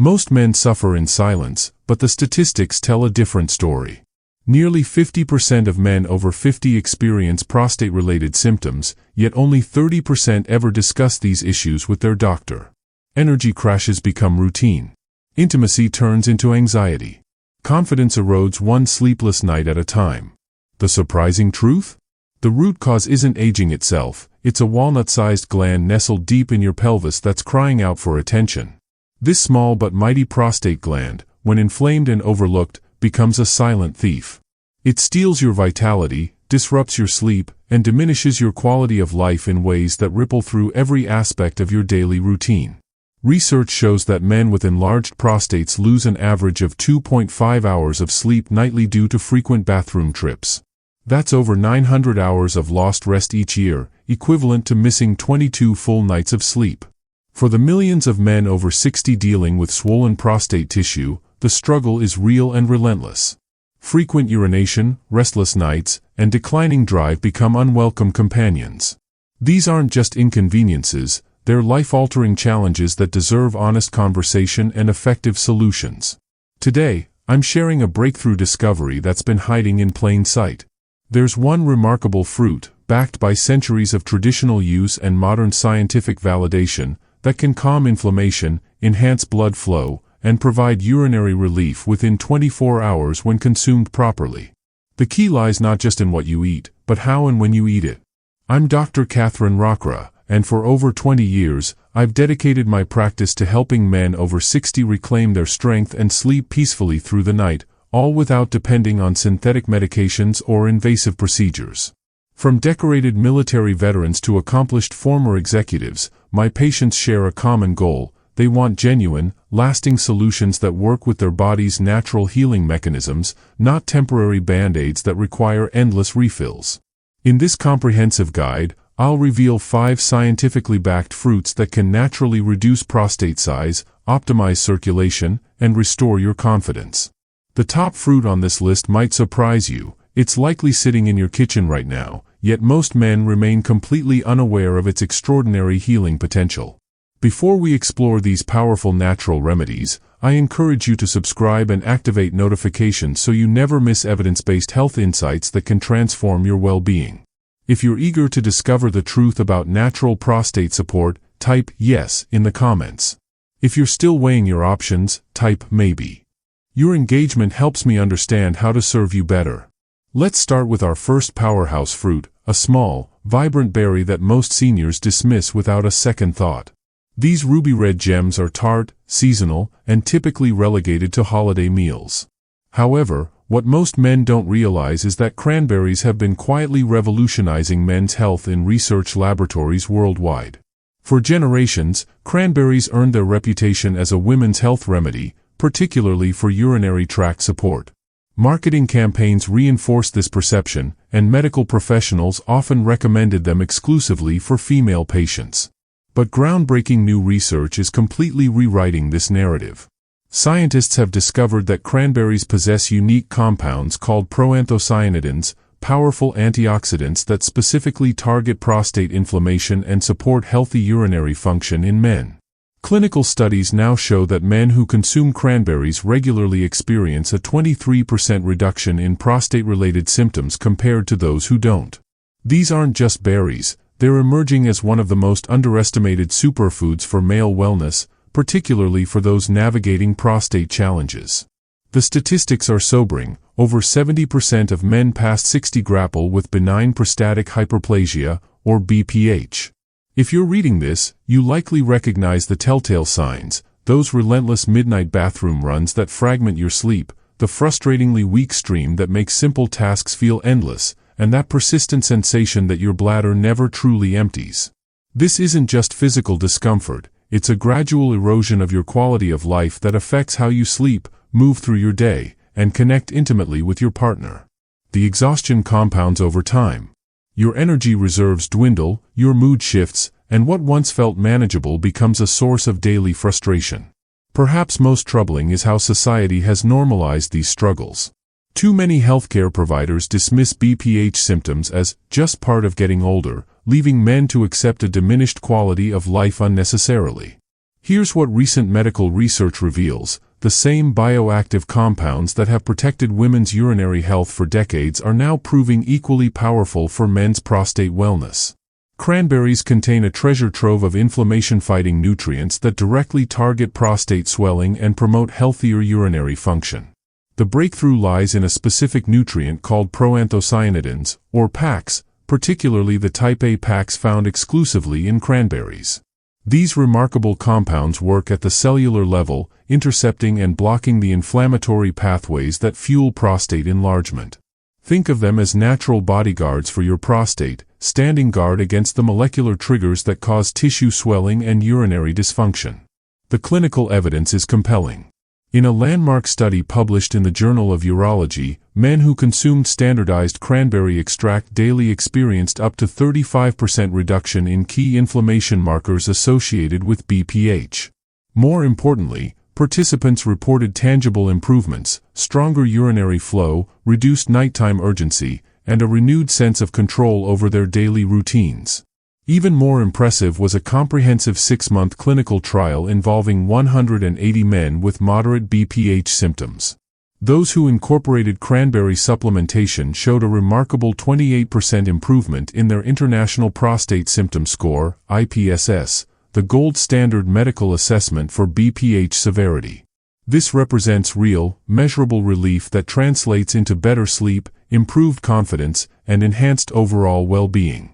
Most men suffer in silence, but the statistics tell a different story. Nearly 50% of men over 50 experience prostate-related symptoms, yet only 30% ever discuss these issues with their doctor. Energy crashes become routine. Intimacy turns into anxiety. Confidence erodes one sleepless night at a time. The surprising truth? The root cause isn't aging itself, it's a walnut-sized gland nestled deep in your pelvis that's crying out for attention. This small but mighty prostate gland, when inflamed and overlooked, becomes a silent thief. It steals your vitality, disrupts your sleep, and diminishes your quality of life in ways that ripple through every aspect of your daily routine. Research shows that men with enlarged prostates lose an average of 2.5 hours of sleep nightly due to frequent bathroom trips. That's over 900 hours of lost rest each year, equivalent to missing 22 full nights of sleep. For the millions of men over 60 dealing with swollen prostate tissue, the struggle is real and relentless. Frequent urination, restless nights, and declining drive become unwelcome companions. These aren't just inconveniences, they're life-altering challenges that deserve honest conversation and effective solutions. Today, I'm sharing a breakthrough discovery that's been hiding in plain sight. There's one remarkable fruit, backed by centuries of traditional use and modern scientific validation, that can calm inflammation, enhance blood flow, and provide urinary relief within 24 hours when consumed properly. The key lies not just in what you eat, but how and when you eat it. I'm Dr. Catherine Rockra, and for over 20 years, I've dedicated my practice to helping men over 60 reclaim their strength and sleep peacefully through the night, all without depending on synthetic medications or invasive procedures. From decorated military veterans to accomplished former executives, my patients share a common goal. They want genuine, lasting solutions that work with their body's natural healing mechanisms, not temporary band-aids that require endless refills. In this comprehensive guide, I'll reveal 5 scientifically backed fruits that can naturally reduce prostate size, optimize circulation, and restore your confidence. The top fruit on this list might surprise you. It's likely sitting in your kitchen right now, yet most men remain completely unaware of its extraordinary healing potential. Before we explore these powerful natural remedies, I encourage you to subscribe and activate notifications so you never miss evidence-based health insights that can transform your well-being. If you're eager to discover the truth about natural prostate support, type yes in the comments. If you're still weighing your options, type maybe. Your engagement helps me understand how to serve you better. Let's start with our first powerhouse fruit, a small, vibrant berry that most seniors dismiss without a second thought. These ruby red gems are tart, seasonal, and typically relegated to holiday meals. However, what most men don't realize is that cranberries have been quietly revolutionizing men's health in research laboratories worldwide. For generations, cranberries earned their reputation as a women's health remedy, particularly for urinary tract support. Marketing campaigns reinforced this perception, and medical professionals often recommended them exclusively for female patients. But groundbreaking new research is completely rewriting this narrative. Scientists have discovered that cranberries possess unique compounds called proanthocyanidins, powerful antioxidants that specifically target prostate inflammation and support healthy urinary function in men. Clinical studies now show that men who consume cranberries regularly experience a 23% reduction in prostate-related symptoms compared to those who don't. These aren't just berries, they're emerging as one of the most underestimated superfoods for male wellness, particularly for those navigating prostate challenges. The statistics are sobering. Over 70% of men past 60 grapple with benign prostatic hyperplasia, or BPH. If you're reading this, you likely recognize the telltale signs, those relentless midnight bathroom runs that fragment your sleep, the frustratingly weak stream that makes simple tasks feel endless, and that persistent sensation that your bladder never truly empties. This isn't just physical discomfort, it's a gradual erosion of your quality of life that affects how you sleep, move through your day, and connect intimately with your partner. The exhaustion compounds over time. Your energy reserves dwindle, your mood shifts, and what once felt manageable becomes a source of daily frustration. Perhaps most troubling is how society has normalized these struggles. Too many healthcare providers dismiss BPH symptoms as just part of getting older, leaving men to accept a diminished quality of life unnecessarily. Here's what recent medical research reveals. The same bioactive compounds that have protected women's urinary health for decades are now proving equally powerful for men's prostate wellness. Cranberries contain a treasure trove of inflammation-fighting nutrients that directly target prostate swelling and promote healthier urinary function. The breakthrough lies in a specific nutrient called proanthocyanidins, or PACs, particularly the type A PACs found exclusively in cranberries. These remarkable compounds work at the cellular level, intercepting and blocking the inflammatory pathways that fuel prostate enlargement. Think of them as natural bodyguards for your prostate, standing guard against the molecular triggers that cause tissue swelling and urinary dysfunction. The clinical evidence is compelling. In a landmark study published in the Journal of Urology, men who consumed standardized cranberry extract daily experienced up to 35% reduction in key inflammation markers associated with BPH. More importantly, participants reported tangible improvements, stronger urinary flow, reduced nighttime urgency, and a renewed sense of control over their daily routines. Even more impressive was a comprehensive 6-month clinical trial involving 180 men with moderate BPH symptoms. Those who incorporated cranberry supplementation showed a remarkable 28% improvement in their International Prostate Symptom Score, IPSS, the gold standard medical assessment for BPH severity. This represents real, measurable relief that translates into better sleep, improved confidence, and enhanced overall well-being.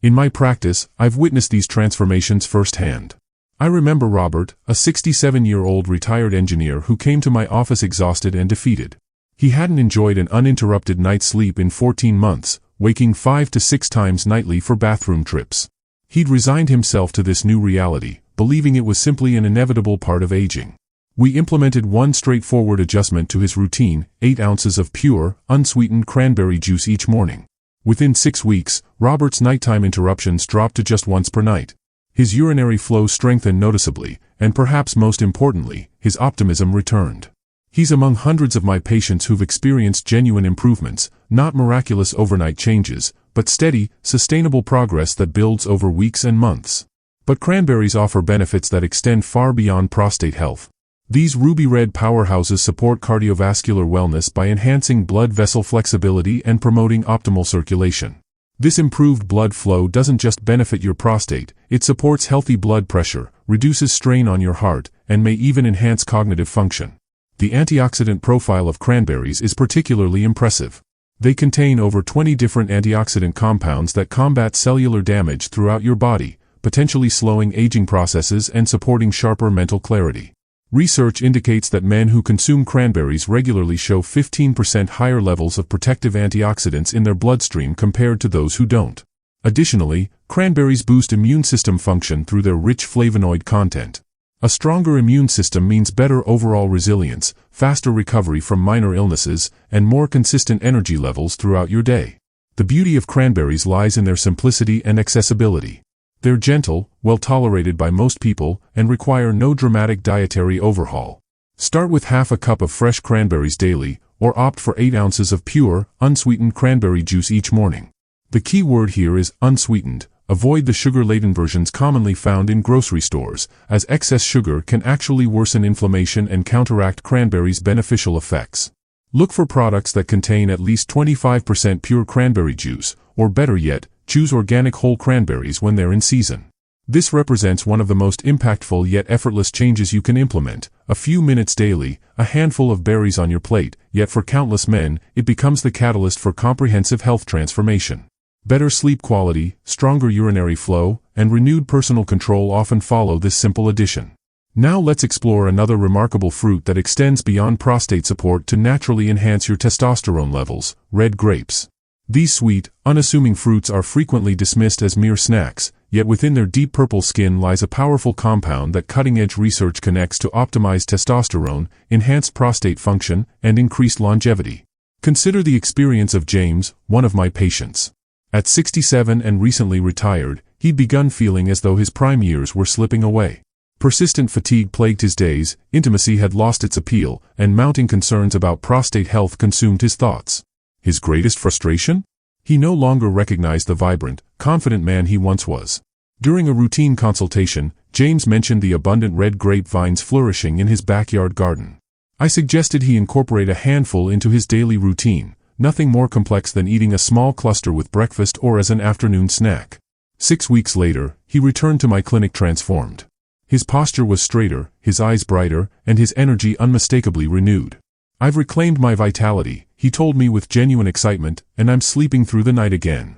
In my practice, I've witnessed these transformations firsthand. I remember Robert, a 67-year-old retired engineer who came to my office exhausted and defeated. He hadn't enjoyed an uninterrupted night's sleep in 14 months, waking 5 to 6 times nightly for bathroom trips. He'd resigned himself to this new reality, believing it was simply an inevitable part of aging. We implemented one straightforward adjustment to his routine: 8 ounces of pure, unsweetened cranberry juice each morning. Within 6 weeks, Robert's nighttime interruptions dropped to just once per night. His urinary flow strengthened noticeably, and perhaps most importantly, his optimism returned. He's among hundreds of my patients who've experienced genuine improvements, not miraculous overnight changes, but steady, sustainable progress that builds over weeks and months. But cranberries offer benefits that extend far beyond prostate health. These ruby-red powerhouses support cardiovascular wellness by enhancing blood vessel flexibility and promoting optimal circulation. This improved blood flow doesn't just benefit your prostate, it supports healthy blood pressure, reduces strain on your heart, and may even enhance cognitive function. The antioxidant profile of cranberries is particularly impressive. They contain over 20 different antioxidant compounds that combat cellular damage throughout your body, potentially slowing aging processes and supporting sharper mental clarity. Research indicates that men who consume cranberries regularly show 15% higher levels of protective antioxidants in their bloodstream compared to those who don't. Additionally, cranberries boost immune system function through their rich flavonoid content. A stronger immune system means better overall resilience, faster recovery from minor illnesses, and more consistent energy levels throughout your day. The beauty of cranberries lies in their simplicity and accessibility. They're gentle, well tolerated by most people, and require no dramatic dietary overhaul. Start with half a cup of fresh cranberries daily, or opt for 8 ounces of pure, unsweetened cranberry juice each morning. The key word here is unsweetened. Avoid the sugar-laden versions commonly found in grocery stores, as excess sugar can actually worsen inflammation and counteract cranberries' beneficial effects. Look for products that contain at least 25% pure cranberry juice, or better yet, choose organic whole cranberries when they're in season. This represents one of the most impactful yet effortless changes you can implement. A few minutes daily, a handful of berries on your plate, yet for countless men, it becomes the catalyst for comprehensive health transformation. Better sleep quality, stronger urinary flow, and renewed personal control often follow this simple addition. Now let's explore another remarkable fruit that extends beyond prostate support to naturally enhance your testosterone levels: red grapes. These sweet, unassuming fruits are frequently dismissed as mere snacks, yet within their deep purple skin lies a powerful compound that cutting-edge research connects to optimize testosterone, enhanced prostate function, and increased longevity. Consider the experience of James, one of my patients. At 67 and recently retired, he'd begun feeling as though his prime years were slipping away. Persistent fatigue plagued his days, intimacy had lost its appeal, and mounting concerns about prostate health consumed his thoughts. His greatest frustration? He no longer recognized the vibrant, confident man he once was. During a routine consultation, James mentioned the abundant red grape vines flourishing in his backyard garden. I suggested he incorporate a handful into his daily routine, nothing more complex than eating a small cluster with breakfast or as an afternoon snack. 6 weeks later, he returned to my clinic transformed. His posture was straighter, his eyes brighter, and his energy unmistakably renewed. "I've reclaimed my vitality," he told me with genuine excitement, "and I'm sleeping through the night again."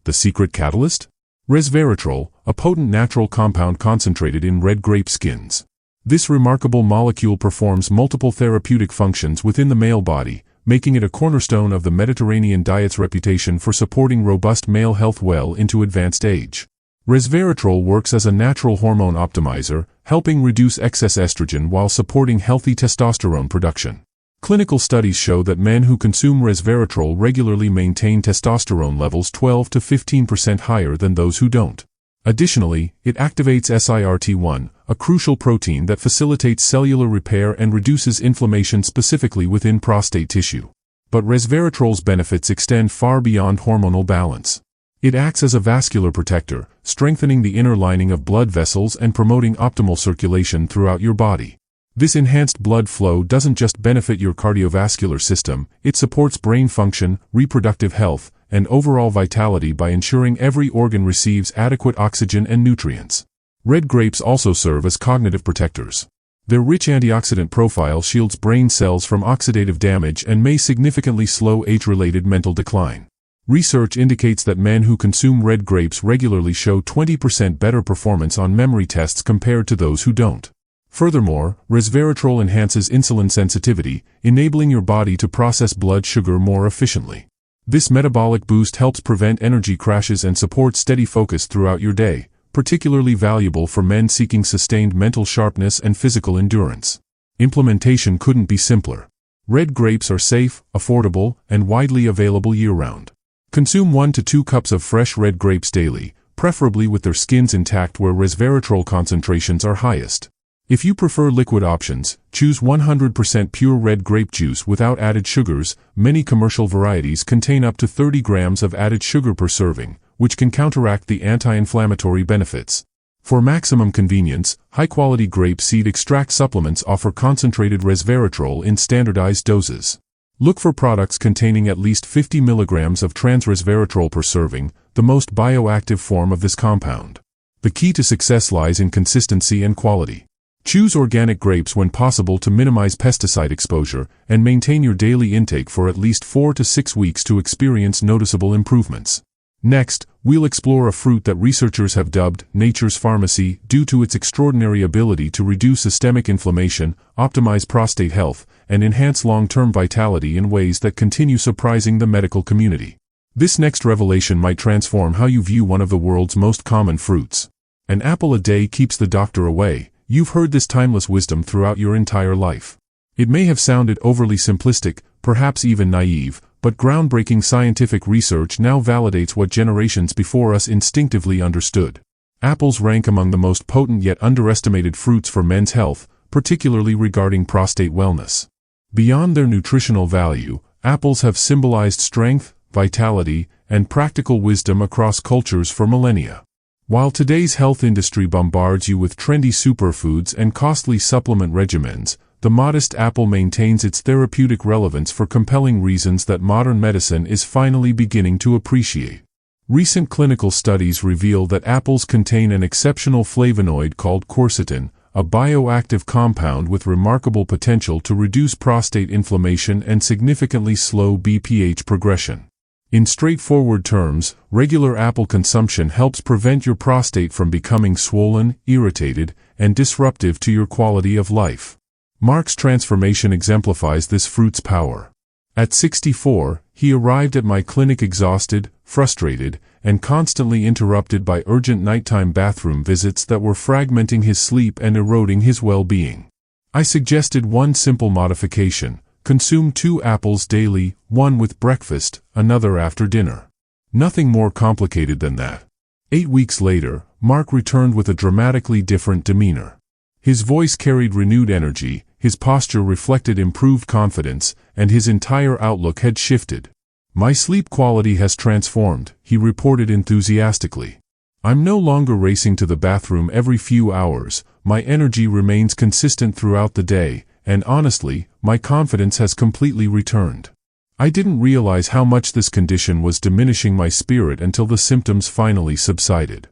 The secret catalyst? Resveratrol, a potent natural compound concentrated in red grape skins. This remarkable molecule performs multiple therapeutic functions within the male body, making it a cornerstone of the Mediterranean diet's reputation for supporting robust male health well into advanced age. Resveratrol works as a natural hormone optimizer, helping reduce excess estrogen while supporting healthy testosterone production. Clinical studies show that men who consume resveratrol regularly maintain testosterone levels 12 to 15% higher than those who don't. Additionally, it activates SIRT1, a crucial protein that facilitates cellular repair and reduces inflammation specifically within prostate tissue. But resveratrol's benefits extend far beyond hormonal balance. It acts as a vascular protector, strengthening the inner lining of blood vessels and promoting optimal circulation throughout your body. This enhanced blood flow doesn't just benefit your cardiovascular system, it supports brain function, reproductive health, and overall vitality by ensuring every organ receives adequate oxygen and nutrients. Red grapes also serve as cognitive protectors. Their rich antioxidant profile shields brain cells from oxidative damage and may significantly slow age-related mental decline. Research indicates that men who consume red grapes regularly show 20% better performance on memory tests compared to those who don't. Furthermore, resveratrol enhances insulin sensitivity, enabling your body to process blood sugar more efficiently. This metabolic boost helps prevent energy crashes and supports steady focus throughout your day, particularly valuable for men seeking sustained mental sharpness and physical endurance. Implementation couldn't be simpler. Red grapes are safe, affordable, and widely available year-round. Consume 1 to 2 cups of fresh red grapes daily, preferably with their skins intact where resveratrol concentrations are highest. If you prefer liquid options, choose 100% pure red grape juice without added sugars. Many commercial varieties contain up to 30 grams of added sugar per serving, which can counteract the anti-inflammatory benefits. For maximum convenience, high-quality grape seed extract supplements offer concentrated resveratrol in standardized doses. Look for products containing at least 50 milligrams of trans-resveratrol per serving, the most bioactive form of this compound. The key to success lies in consistency and quality. Choose organic grapes when possible to minimize pesticide exposure, and maintain your daily intake for at least 4 to 6 weeks to experience noticeable improvements. Next, we'll explore a fruit that researchers have dubbed nature's pharmacy due to its extraordinary ability to reduce systemic inflammation, optimize prostate health, and enhance long-term vitality in ways that continue surprising the medical community. This next revelation might transform how you view one of the world's most common fruits. An apple a day keeps the doctor away. You've heard this timeless wisdom throughout your entire life. It may have sounded overly simplistic, perhaps even naive, but groundbreaking scientific research now validates what generations before us instinctively understood. Apples rank among the most potent yet underestimated fruits for men's health, particularly regarding prostate wellness. Beyond their nutritional value, apples have symbolized strength, vitality, and practical wisdom across cultures for millennia. While today's health industry bombards you with trendy superfoods and costly supplement regimens, the modest apple maintains its therapeutic relevance for compelling reasons that modern medicine is finally beginning to appreciate. Recent clinical studies reveal that apples contain an exceptional flavonoid called quercetin, a bioactive compound with remarkable potential to reduce prostate inflammation and significantly slow BPH progression. In straightforward terms, regular apple consumption helps prevent your prostate from becoming swollen, irritated, and disruptive to your quality of life. Mark's transformation exemplifies this fruit's power. At 64, he arrived at my clinic exhausted, frustrated, and constantly interrupted by urgent nighttime bathroom visits that were fragmenting his sleep and eroding his well-being. I suggested one simple modification: consume 2 apples daily, one with breakfast, another after dinner. Nothing more complicated than that. 8 weeks later, Mark returned with a dramatically different demeanor. His voice carried renewed energy, his posture reflected improved confidence, and his entire outlook had shifted. "My sleep quality has transformed," he reported enthusiastically. I'm no longer racing to the bathroom every few hours, my energy remains consistent throughout the day, and honestly, my confidence has completely returned. I didn't realize how much this condition was diminishing my spirit until the symptoms finally subsided.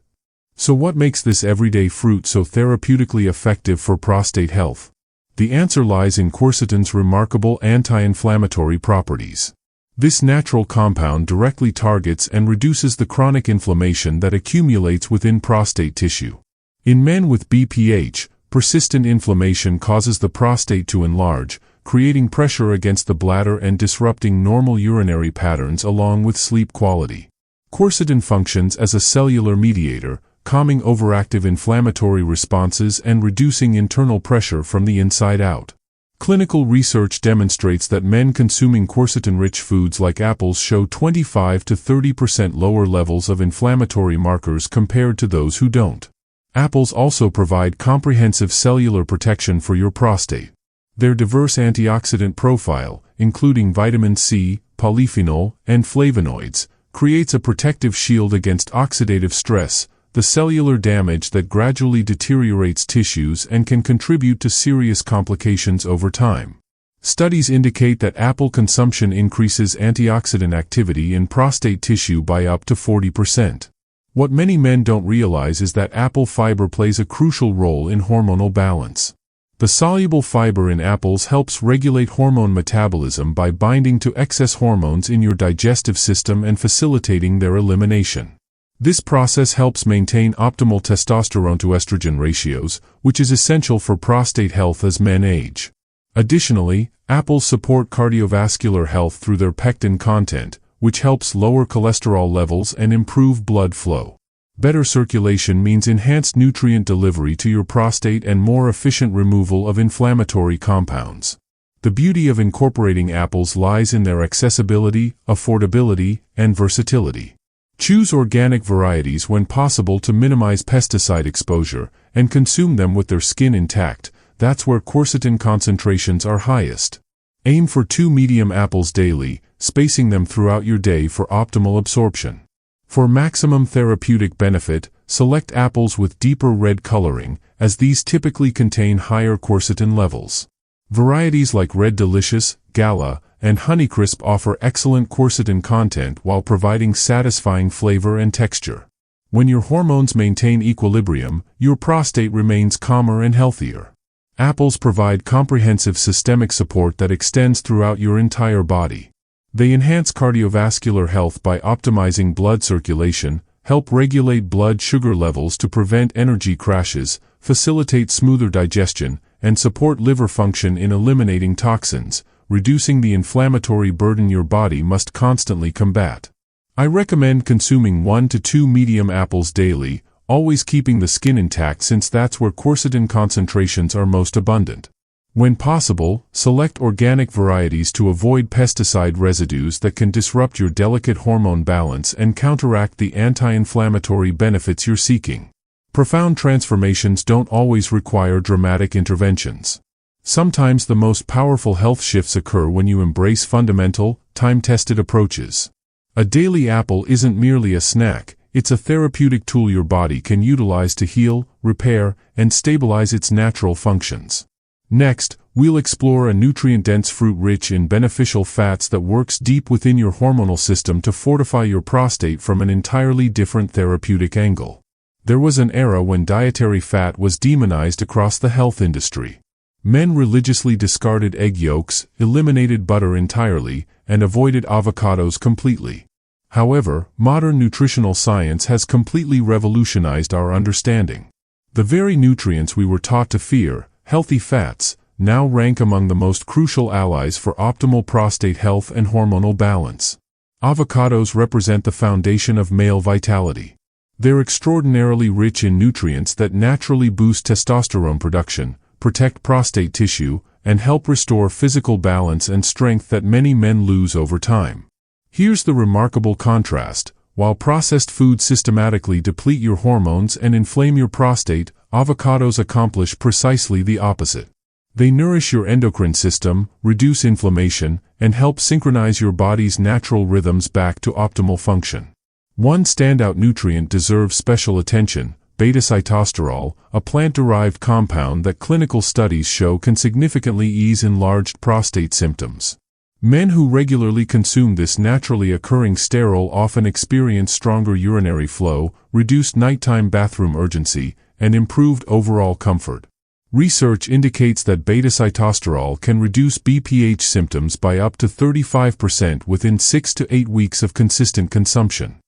So what makes this everyday fruit so therapeutically effective for prostate health? The answer lies in quercetin's remarkable anti-inflammatory properties. This natural compound directly targets and reduces the chronic inflammation that accumulates within prostate tissue. In men with BPH, persistent inflammation causes the prostate to enlarge, creating pressure against the bladder and disrupting normal urinary patterns along with sleep quality. Quercetin functions as a cellular mediator, calming overactive inflammatory responses and reducing internal pressure from the inside out. Clinical research demonstrates that men consuming quercetin-rich foods like apples show 25 to 30% lower levels of inflammatory markers compared to those who don't. Apples also provide comprehensive cellular protection for your prostate. Their diverse antioxidant profile, including vitamin C, polyphenol, and flavonoids, creates a protective shield against oxidative stress, the cellular damage that gradually deteriorates tissues and can contribute to serious complications over time. Studies indicate that apple consumption increases antioxidant activity in prostate tissue by up to 40%. What many men don't realize is that apple fiber plays a crucial role in hormonal balance. The soluble fiber in apples helps regulate hormone metabolism by binding to excess hormones in your digestive system and facilitating their elimination. This process helps maintain optimal testosterone to estrogen ratios, which is essential for prostate health as men age. Additionally, apples support cardiovascular health through their pectin content, which helps lower cholesterol levels and improve blood flow. Better circulation means enhanced nutrient delivery to your prostate and more efficient removal of inflammatory compounds. The beauty of incorporating apples lies in their accessibility, affordability, and versatility. Choose organic varieties when possible to minimize pesticide exposure, and consume them with their skin intact. That's where quercetin concentrations are highest. Aim for 2 medium apples daily, spacing them throughout your day for optimal absorption. For maximum therapeutic benefit, select apples with deeper red coloring, as these typically contain higher quercetin levels. Varieties like Red Delicious, Gala, and Honeycrisp offer excellent quercetin content while providing satisfying flavor and texture. When your hormones maintain equilibrium, your prostate remains calmer and healthier. Apples provide comprehensive systemic support that extends throughout your entire body. They enhance cardiovascular health by optimizing blood circulation, help regulate blood sugar levels to prevent energy crashes, facilitate smoother digestion, and support liver function in eliminating toxins, reducing the inflammatory burden your body must constantly combat. I recommend consuming 1 to 2 medium apples daily, always keeping the skin intact since that's where quercetin concentrations are most abundant. When possible, select organic varieties to avoid pesticide residues that can disrupt your delicate hormone balance and counteract the anti-inflammatory benefits you're seeking. Profound transformations don't always require dramatic interventions. Sometimes the most powerful health shifts occur when you embrace fundamental, time-tested approaches. A daily apple isn't merely a snack, it's a therapeutic tool your body can utilize to heal, repair, and stabilize its natural functions. Next, we'll explore a nutrient-dense fruit rich in beneficial fats that works deep within your hormonal system to fortify your prostate from an entirely different therapeutic angle. There was an era when dietary fat was demonized across the health industry. Men religiously discarded egg yolks, eliminated butter entirely, and avoided avocados completely. However, modern nutritional science has completely revolutionized our understanding. The very nutrients we were taught to fear, healthy fats, now rank among the most crucial allies for optimal prostate health and hormonal balance. Avocados represent the foundation of male vitality. They're extraordinarily rich in nutrients that naturally boost testosterone production, protect prostate tissue, and help restore physical balance and strength that many men lose over time. Here's the remarkable contrast. While processed foods systematically deplete your hormones and inflame your prostate, avocados accomplish precisely the opposite. They nourish your endocrine system, reduce inflammation, and help synchronize your body's natural rhythms back to optimal function. One standout nutrient deserves special attention: Beta-sitosterol, a plant-derived compound that clinical studies show can significantly ease enlarged prostate symptoms. Men who regularly consume this naturally occurring sterol often experience stronger urinary flow, reduced nighttime bathroom urgency, and improved overall comfort. Research indicates that beta-sitosterol can reduce BPH symptoms by up to 35% within 6 to 8 weeks of consistent consumption.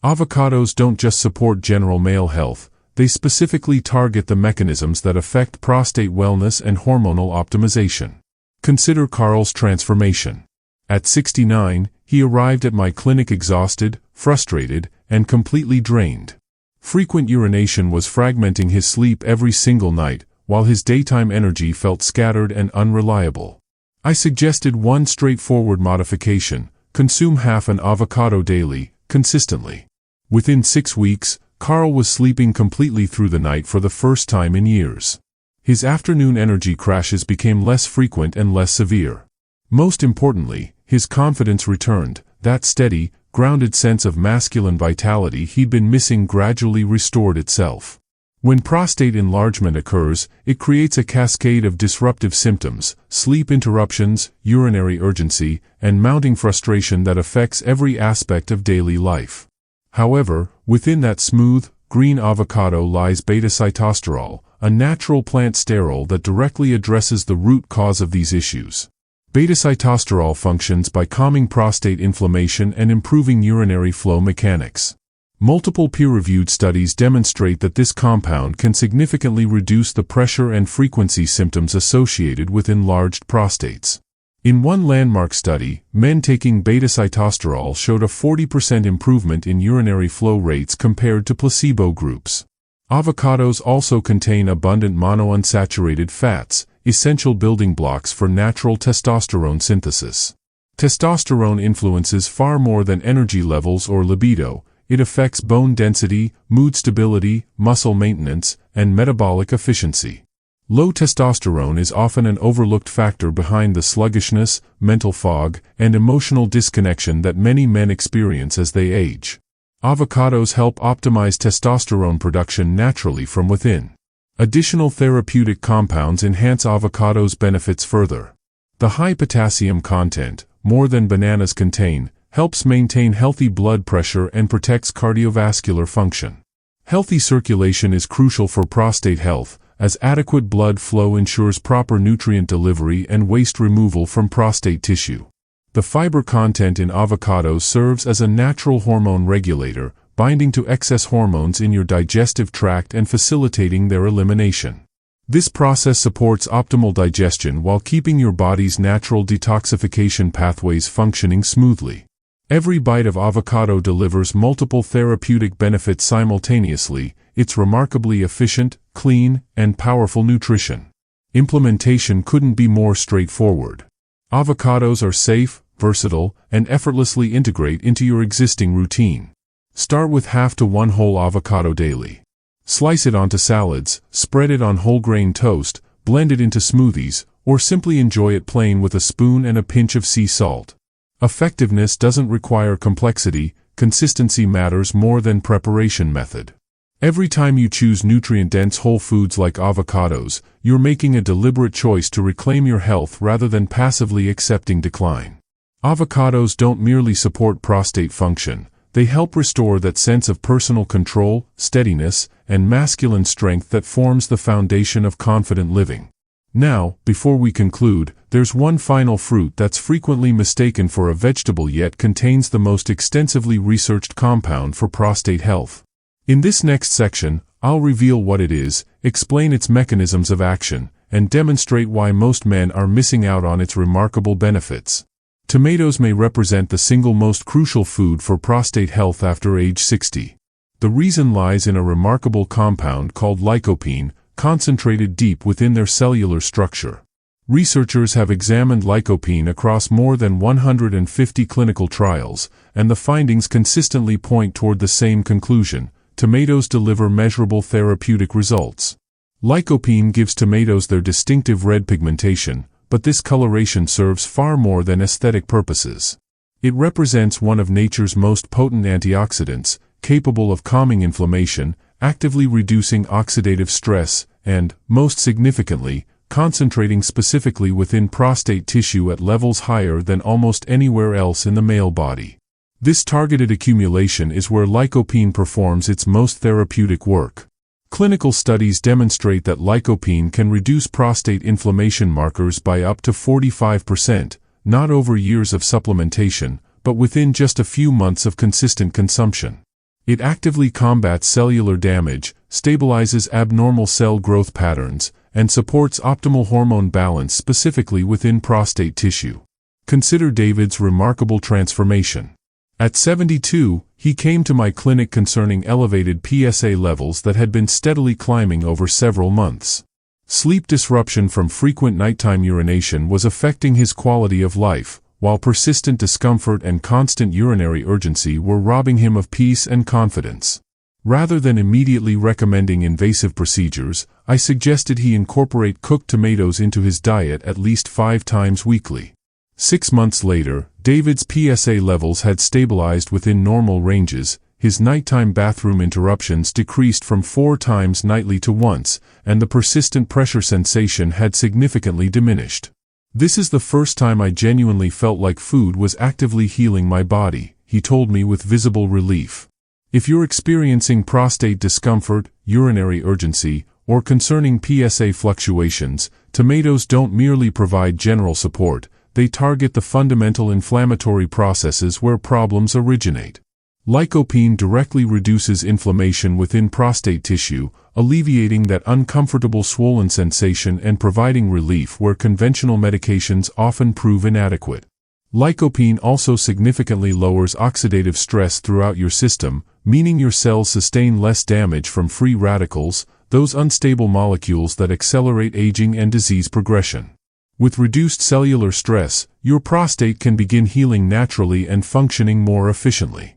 Avocados don't just support general male health, they specifically target the mechanisms that affect prostate wellness and hormonal optimization. Consider Carl's transformation. At 69, he arrived at my clinic exhausted, frustrated, and completely drained. Frequent urination was fragmenting his sleep every single night, while his daytime energy felt scattered and unreliable. I suggested one straightforward modification: consume half an avocado daily, consistently. Within 6 weeks, Carl was sleeping completely through the night for the first time in years. His afternoon energy crashes became less frequent and less severe. Most importantly, his confidence returned. That steady, grounded sense of masculine vitality he'd been missing gradually restored itself. When prostate enlargement occurs, it creates a cascade of disruptive symptoms: sleep interruptions, urinary urgency, and mounting frustration that affects every aspect of daily life. However, within that smooth, green avocado lies beta-sitosterol, a natural plant sterol that directly addresses the root cause of these issues. Beta-sitosterol functions by calming prostate inflammation and improving urinary flow mechanics. Multiple peer-reviewed studies demonstrate that this compound can significantly reduce the pressure and frequency symptoms associated with enlarged prostates. In one landmark study, men taking beta-sitosterol showed a 40% improvement in urinary flow rates compared to placebo groups. Avocados also contain abundant monounsaturated fats, essential building blocks for natural testosterone synthesis. Testosterone influences far more than energy levels or libido. It affects bone density, mood stability, muscle maintenance, and metabolic efficiency. Low testosterone is often an overlooked factor behind the sluggishness, mental fog, and emotional disconnection that many men experience as they age. Avocados help optimize testosterone production naturally from within. Additional therapeutic compounds enhance avocados' benefits further. The high potassium content, more than bananas contain, helps maintain healthy blood pressure and protects cardiovascular function. Healthy circulation is crucial for prostate health, as adequate blood flow ensures proper nutrient delivery and waste removal from prostate tissue. The fiber content in avocados serves as a natural hormone regulator, binding to excess hormones in your digestive tract and facilitating their elimination. This process supports optimal digestion while keeping your body's natural detoxification pathways functioning smoothly. Every bite of avocado delivers multiple therapeutic benefits simultaneously. It's remarkably efficient, clean, and powerful nutrition. Implementation couldn't be more straightforward. Avocados are safe, versatile, and effortlessly integrate into your existing routine. Start with half to 1 whole avocado daily. Slice it onto salads, spread it on whole grain toast, blend it into smoothies, or simply enjoy it plain with a spoon and a pinch of sea salt. Effectiveness doesn't require complexity, consistency matters more than preparation method. Every time you choose nutrient-dense whole foods like avocados, you're making a deliberate choice to reclaim your health rather than passively accepting decline. Avocados don't merely support prostate function, they help restore that sense of personal control, steadiness, and masculine strength that forms the foundation of confident living. Now, before we conclude, there's one final fruit that's frequently mistaken for a vegetable yet contains the most extensively researched compound for prostate health. In this next section, I'll reveal what it is, explain its mechanisms of action, and demonstrate why most men are missing out on its remarkable benefits. Tomatoes may represent the single most crucial food for prostate health after age 60. The reason lies in a remarkable compound called lycopene, concentrated deep within their cellular structure. Researchers have examined lycopene across more than 150 clinical trials, and the findings consistently point toward the same conclusion: tomatoes deliver measurable therapeutic results. Lycopene gives tomatoes their distinctive red pigmentation, but this coloration serves far more than aesthetic purposes. It represents one of nature's most potent antioxidants, capable of calming inflammation, actively reducing oxidative stress, and, most significantly, concentrating specifically within prostate tissue at levels higher than almost anywhere else in the male body. This targeted accumulation is where lycopene performs its most therapeutic work. Clinical studies demonstrate that lycopene can reduce prostate inflammation markers by up to 45%, not over years of supplementation, but within just a few months of consistent consumption. It actively combats cellular damage, stabilizes abnormal cell growth patterns, and supports optimal hormone balance specifically within prostate tissue. Consider David's remarkable transformation. At 72, he came to my clinic concerning elevated PSA levels that had been steadily climbing over several months. Sleep disruption from frequent nighttime urination was affecting his quality of life, while persistent discomfort and constant urinary urgency were robbing him of peace and confidence. Rather than immediately recommending invasive procedures, I suggested he incorporate cooked tomatoes into his diet at least 5 times weekly. 6 months later, David's PSA levels had stabilized within normal ranges, his nighttime bathroom interruptions decreased from 4 times nightly to once, and the persistent pressure sensation had significantly diminished. "This is the first time I genuinely felt like food was actively healing my body," he told me with visible relief. If you're experiencing prostate discomfort, urinary urgency, or concerning PSA fluctuations, tomatoes don't merely provide general support, they target the fundamental inflammatory processes where problems originate. Lycopene directly reduces inflammation within prostate tissue, alleviating that uncomfortable swollen sensation and providing relief where conventional medications often prove inadequate. Lycopene also significantly lowers oxidative stress throughout your system, meaning your cells sustain less damage from free radicals, those unstable molecules that accelerate aging and disease progression. With reduced cellular stress, your prostate can begin healing naturally and functioning more efficiently.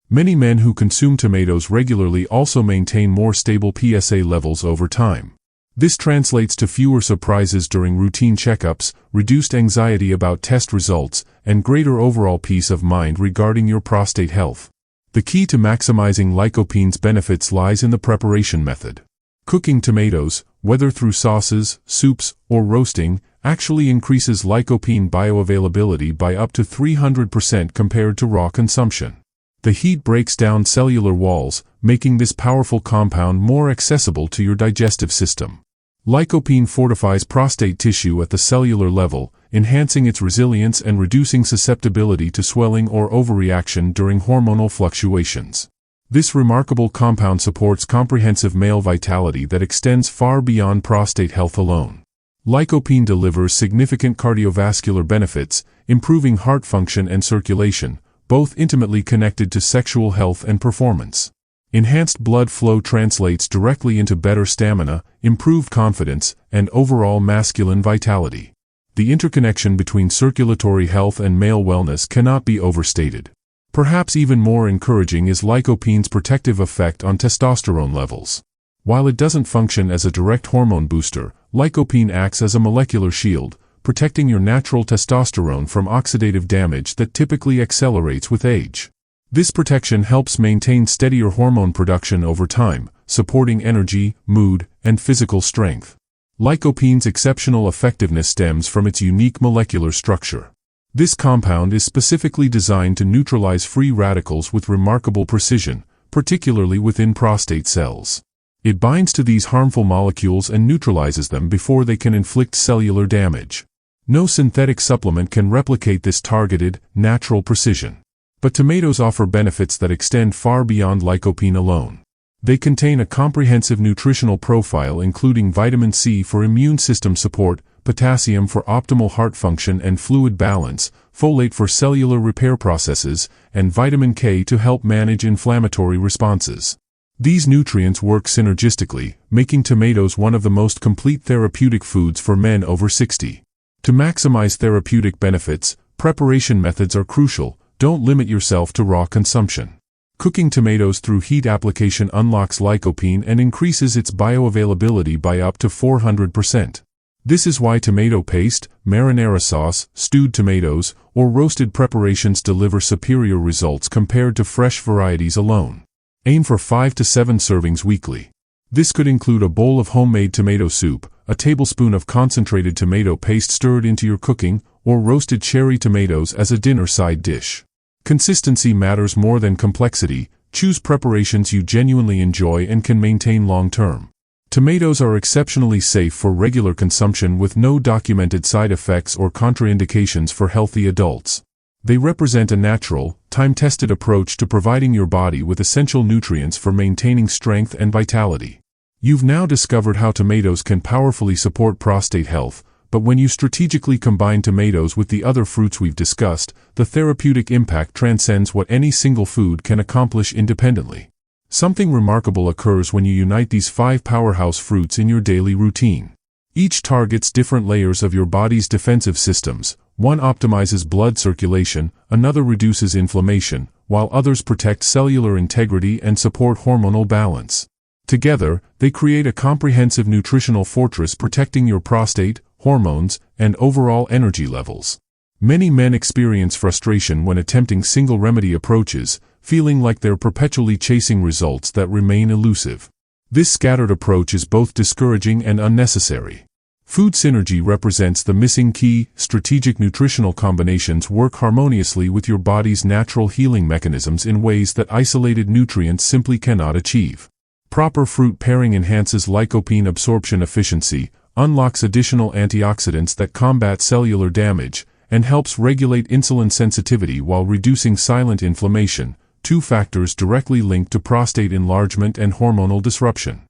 Many men who consume tomatoes regularly also maintain more stable PSA levels over time. This translates to fewer surprises during routine checkups, reduced anxiety about test results, and greater overall peace of mind regarding your prostate health. The key to maximizing lycopene's benefits lies in the preparation method. Cooking tomatoes, whether through sauces, soups, or roasting, actually increases lycopene bioavailability by up to 300% compared to raw consumption. The heat breaks down cellular walls, making this powerful compound more accessible to your digestive system. Lycopene fortifies prostate tissue at the cellular level, enhancing its resilience and reducing susceptibility to swelling or overreaction during hormonal fluctuations. This remarkable compound supports comprehensive male vitality that extends far beyond prostate health alone. Lycopene delivers significant cardiovascular benefits, improving heart function and circulation, both intimately connected to sexual health and performance. Enhanced blood flow translates directly into better stamina, improved confidence, and overall masculine vitality. The interconnection between circulatory health and male wellness cannot be overstated. Perhaps even more encouraging is lycopene's protective effect on testosterone levels. While it doesn't function as a direct hormone booster, lycopene acts as a molecular shield, protecting your natural testosterone from oxidative damage that typically accelerates with age. This protection helps maintain steadier hormone production over time, supporting energy, mood, and physical strength. Lycopene's exceptional effectiveness stems from its unique molecular structure. This compound is specifically designed to neutralize free radicals with remarkable precision, particularly within prostate cells. It binds to these harmful molecules and neutralizes them before they can inflict cellular damage. No synthetic supplement can replicate this targeted, natural precision. But tomatoes offer benefits that extend far beyond lycopene alone. They contain a comprehensive nutritional profile including vitamin C for immune system support, potassium for optimal heart function and fluid balance, folate for cellular repair processes, and vitamin K to help manage inflammatory responses. These nutrients work synergistically, making tomatoes one of the most complete therapeutic foods for men over 60. To maximize therapeutic benefits, preparation methods are crucial. Don't limit yourself to raw consumption. Cooking tomatoes through heat application unlocks lycopene and increases its bioavailability by up to 400%. This is why tomato paste, marinara sauce, stewed tomatoes, or roasted preparations deliver superior results compared to fresh varieties alone. Aim for 5 to 7 servings weekly. This could include a bowl of homemade tomato soup, a tablespoon of concentrated tomato paste stirred into your cooking, or roasted cherry tomatoes as a dinner side dish. Consistency matters more than complexity. Choose preparations you genuinely enjoy and can maintain long-term. Tomatoes are exceptionally safe for regular consumption with no documented side effects or contraindications for healthy adults. They represent a natural, time-tested approach to providing your body with essential nutrients for maintaining strength and vitality. You've now discovered how tomatoes can powerfully support prostate health, but when you strategically combine tomatoes with the other fruits we've discussed, the therapeutic impact transcends what any single food can accomplish independently. Something remarkable occurs when you unite these 5 powerhouse fruits in your daily routine. Each targets different layers of your body's defensive systems. One optimizes blood circulation, another reduces inflammation, while others protect cellular integrity and support hormonal balance. Together, they create a comprehensive nutritional fortress protecting your prostate, hormones, and overall energy levels. Many men experience frustration when attempting single remedy approaches, feeling like they're perpetually chasing results that remain elusive. This scattered approach is both discouraging and unnecessary. Food synergy represents the missing key. Strategic nutritional combinations work harmoniously with your body's natural healing mechanisms in ways that isolated nutrients simply cannot achieve. Proper fruit pairing enhances lycopene absorption efficiency, unlocks additional antioxidants that combat cellular damage, and helps regulate insulin sensitivity while reducing silent inflammation, 2 factors directly linked to prostate enlargement and hormonal disruption.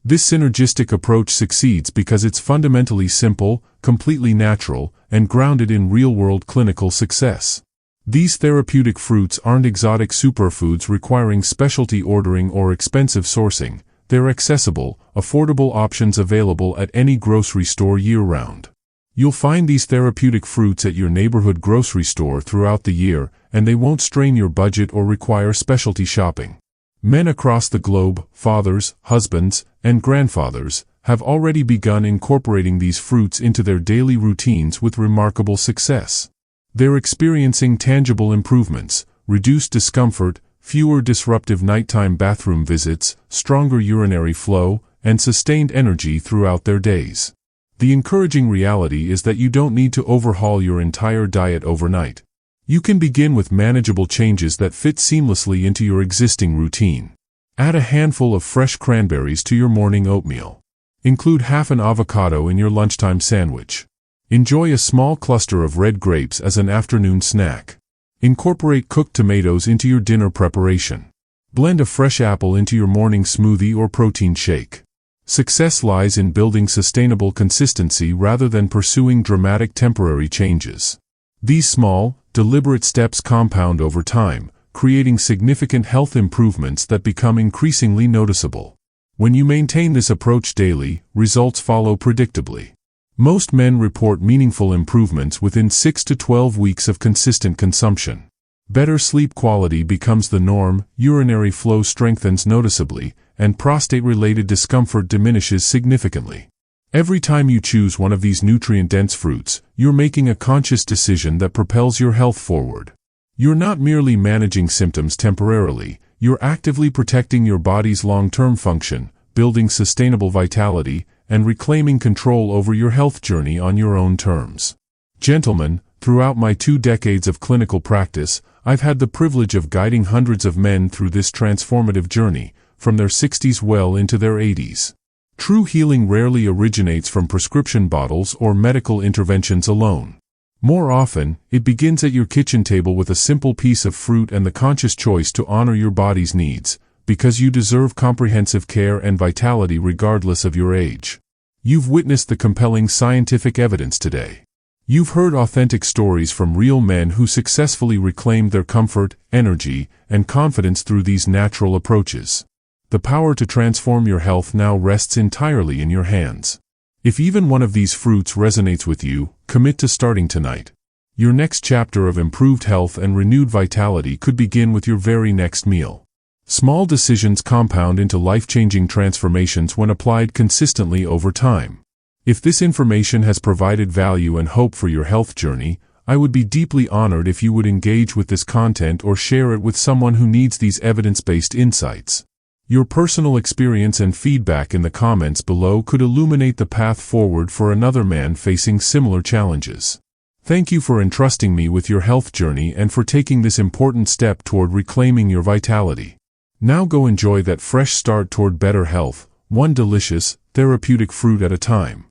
This synergistic approach succeeds because it's fundamentally simple, completely natural, and grounded in real-world clinical success. These therapeutic fruits aren't exotic superfoods requiring specialty ordering or expensive sourcing. They're accessible, affordable options available at any grocery store year-round. You'll find these therapeutic fruits at your neighborhood grocery store throughout the year, and they won't strain your budget or require specialty shopping. Men across the globe, fathers, husbands, and grandfathers, have already begun incorporating these fruits into their daily routines with remarkable success. They're experiencing tangible improvements, reduced discomfort, fewer disruptive nighttime bathroom visits, stronger urinary flow, and sustained energy throughout their days. The encouraging reality is that you don't need to overhaul your entire diet overnight. You can begin with manageable changes that fit seamlessly into your existing routine. Add a handful of fresh cranberries to your morning oatmeal. Include half an avocado in your lunchtime sandwich. Enjoy a small cluster of red grapes as an afternoon snack. Incorporate cooked tomatoes into your dinner preparation. Blend a fresh apple into your morning smoothie or protein shake. Success lies in building sustainable consistency rather than pursuing dramatic temporary changes. These small, deliberate steps compound over time, creating significant health improvements that become increasingly noticeable. When you maintain this approach daily, results follow predictably. Most men report meaningful improvements within 6 to 12 weeks of consistent consumption. Better sleep quality becomes the norm, urinary flow strengthens noticeably, and prostate-related discomfort diminishes significantly. Every time you choose one of these nutrient-dense fruits, you're making a conscious decision that propels your health forward. You're not merely managing symptoms temporarily, you're actively protecting your body's long-term function, building sustainable vitality, and reclaiming control over your health journey on your own terms. Gentlemen, throughout my 2 decades of clinical practice, I've had the privilege of guiding hundreds of men through this transformative journey, from their 60s well into their 80s. True healing rarely originates from prescription bottles or medical interventions alone. More often, it begins at your kitchen table with a simple piece of fruit and the conscious choice to honor your body's needs, because you deserve comprehensive care and vitality regardless of your age. You've witnessed the compelling scientific evidence today. You've heard authentic stories from real men who successfully reclaimed their comfort, energy, and confidence through these natural approaches. The power to transform your health now rests entirely in your hands. If even one of these fruits resonates with you, commit to starting tonight. Your next chapter of improved health and renewed vitality could begin with your very next meal. Small decisions compound into life-changing transformations when applied consistently over time. If this information has provided value and hope for your health journey, I would be deeply honored if you would engage with this content or share it with someone who needs these evidence-based insights. Your personal experience and feedback in the comments below could illuminate the path forward for another man facing similar challenges. Thank you for entrusting me with your health journey and for taking this important step toward reclaiming your vitality. Now go enjoy that fresh start toward better health, one delicious, therapeutic fruit at a time.